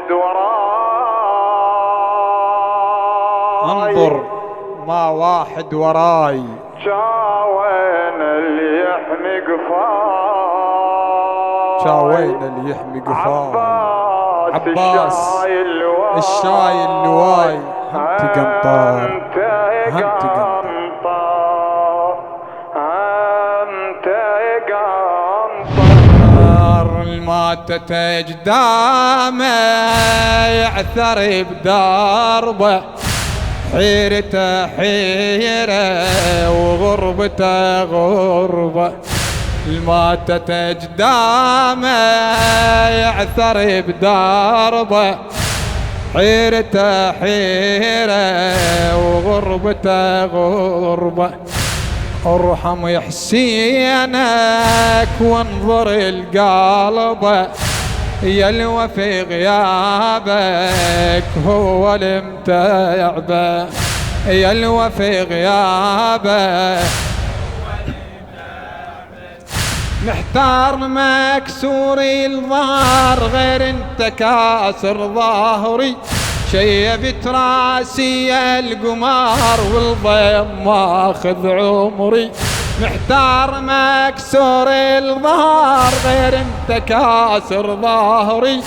واحد وراي، انظر ما واحد وراي، شاوين اللي يحمي قفاي، شاوين اللي يحمي قفاي. عباس الشاي اللواي، همتي قنطار همتي قنطار. الماتت اجدامه يعثر بدربه، حيرته حيره وغربته غربه. الماتت اجدامه يعثر بدربه، حيرته حيره وغربته غربه. ارحم يا حسينك وانظر القلب، يا الوفي غيابك هو المتعبه، يا الوفي غيابك. محتار مكسور الظهر غير انت كاسر ظهري، شيبت راسي القمار والضيم ماخذ عمري. محتار مكسور الظهر غير انت كاسر ظهري،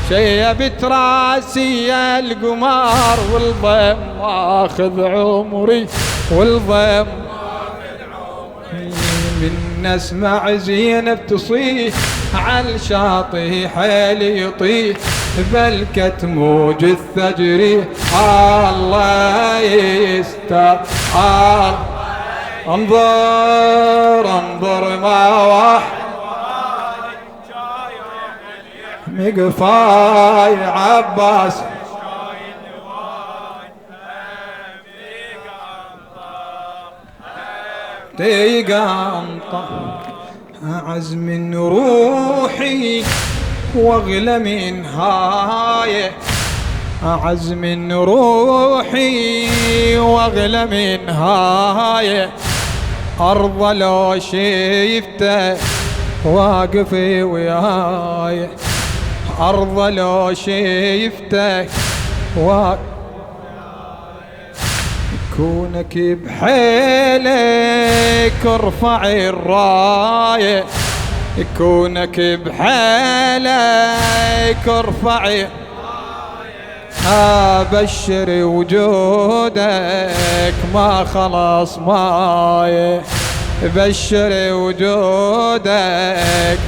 شيبت راسي القمار والضيم ماخذ عمري والضيم. من اسمع زينب تصيح عالشاطئ حيل يطيح، بلكت موج الثجري الله يستر. انظر انظر ما واحد مقفاي عباس، تيقنطر أعز من روحي واغلى من هاي، أعز من روحي واغلى من هاي. أرض لو شيفته واقف وياي، أرض لو شيفته واقف. كونك بحيلك ارفع الراية، كونك بحيلك ارفع. ابشر وجودك ما خلص ماي، بشر وجودك.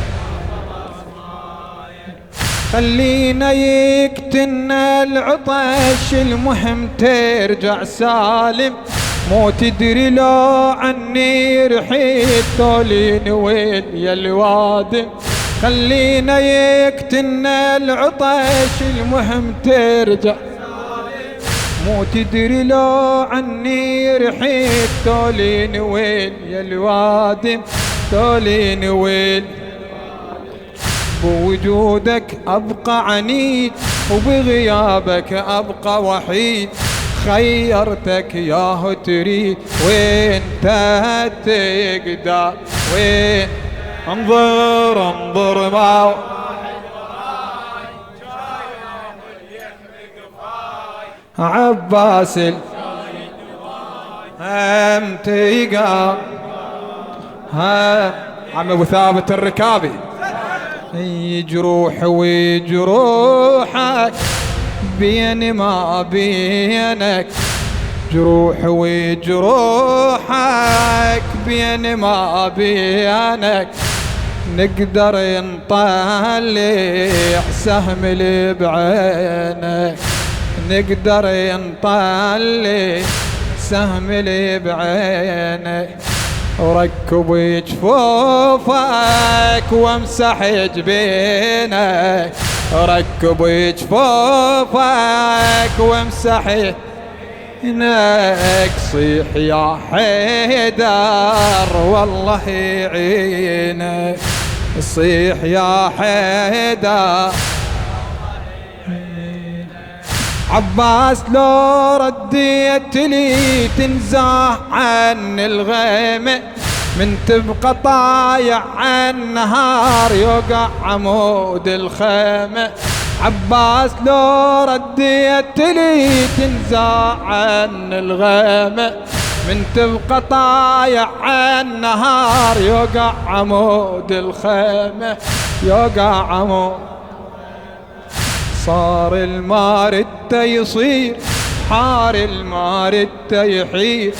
خلينا يقتلنا العطش المهم ترجع سالم، مو تدري لو عني رحيت تولين وين يا الوادم. خلينا يقتلنا العطش المهم ترجع سالم، مو تدري لو عني رحيت تولين وين يا الوادم، تولين وين. بوجودك أبقى عنيد وبغيابك أبقى وحيد، خيرتك ياهو تريد وين تقدر وين. انظر انظر ما عباس هم تيقى عم ابو ثابت الركابي. جروح وجروحك بين ما بينك، جروح وجروحك بين ما بينك. نقدر نطلع سهم اللي بعينك، نقدر نطلع سهم اللي بعينك. وركب جفوفك وامسح جبينك، ركب جفوفك وامسح هناك. صيح يا حيدر والله يعينك، صيح يا حيدر. عباس لو رديت لي تنزاح عن الغيمة، من تبقى طايع عن النهار يوقع عمود الخيمة. عباس لو رديت لي تنزع عن الغيمة، من تبقى طايع عالنهار يوقع عمود الخيمة، يوقع عمود. صار المارد يصير حار المارد يحير،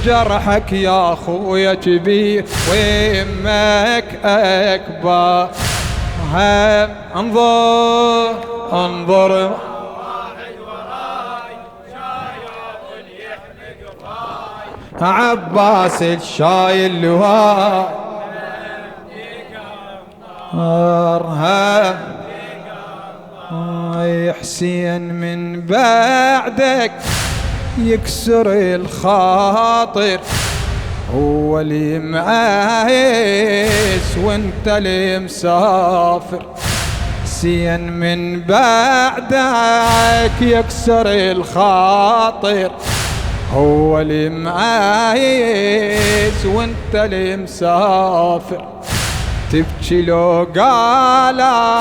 جرحك يا خويا كبير ويمك اكبر. هم انظر انظر عباس الشايل لواي ارهب حسين من بعدك يكسر الخاطر، هو اللي معايس وانت اللي مسافر. حسين من بعدك يكسر الخاطر، هو اللي معايس وانت اللي مسافر. تبكي لو قالا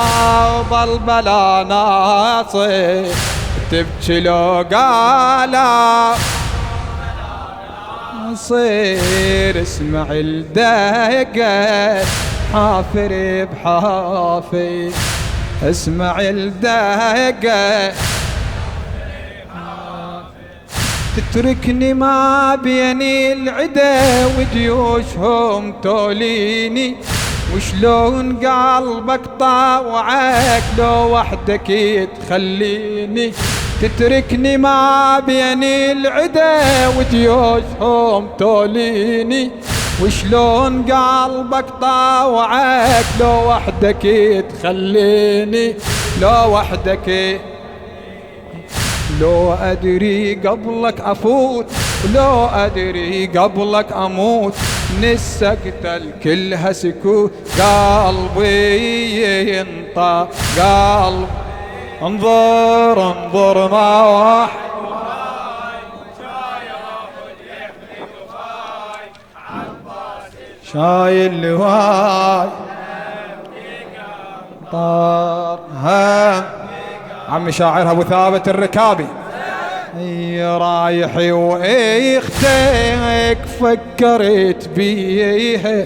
بالبلا ناصر، تبكي لو قالا نصير. اسمع الدقة حافر بحافي، اسمع الدقة تتركني ما بيني العدا وجيوشهم توليني، وشلون قلبك طاوعك لو وحدك تخليني. تتركني ما بيني العدا وجيوشهم توليني، وشلون قلبك طاوعك لو وحدك تخليني، لو وحدك. لو أدري قبلك أفوت، ولو أدري قبلك أموت، من السكتة الكلها سكوت. قلبي ينطى قلب انظر انظر ما واحد شايل لواي طار هم. عمي شاعرها ابو ثابت الركابي رايحي واختك فكرت بيها،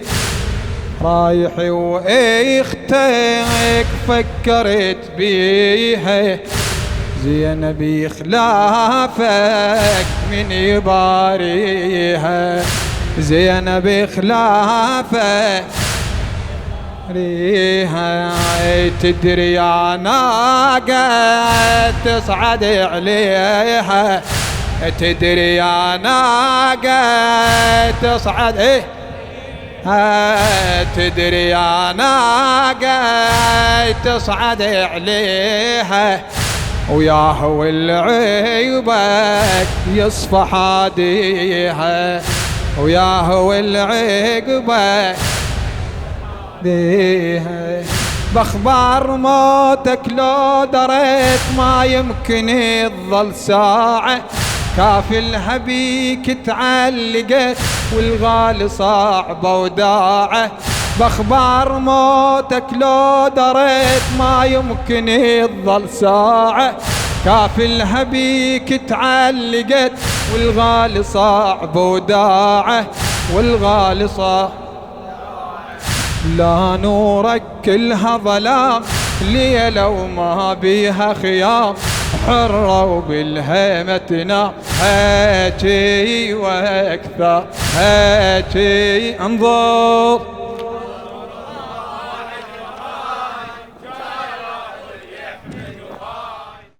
رايحي واختك فكرت بيها. زينب خلافك من يباريها، زينب خلافك ريها. تدري يا ناقة تصعد عليها، تدري يا ناقة تصعد ايه، تدري يا ناقة تصعد عليها. وياه والعيبك يصفى حاديها، وياه والعيبك ديها. باخبار موتك لو دريت ما يمكن تظل ساعة، كافلها بيك تعلقت والغالي صعبة وداعة. باخبار موتك لو دريت ما يمكن تظل ساعة، كافلها بيك تعلقت والغالي صعبة وداعة، والغالي صعب. لا نورك كلها ظلام، ليلة وما بيها خيام، حرة وبالهيمة تنام. هاتي واكثر هاتي انظر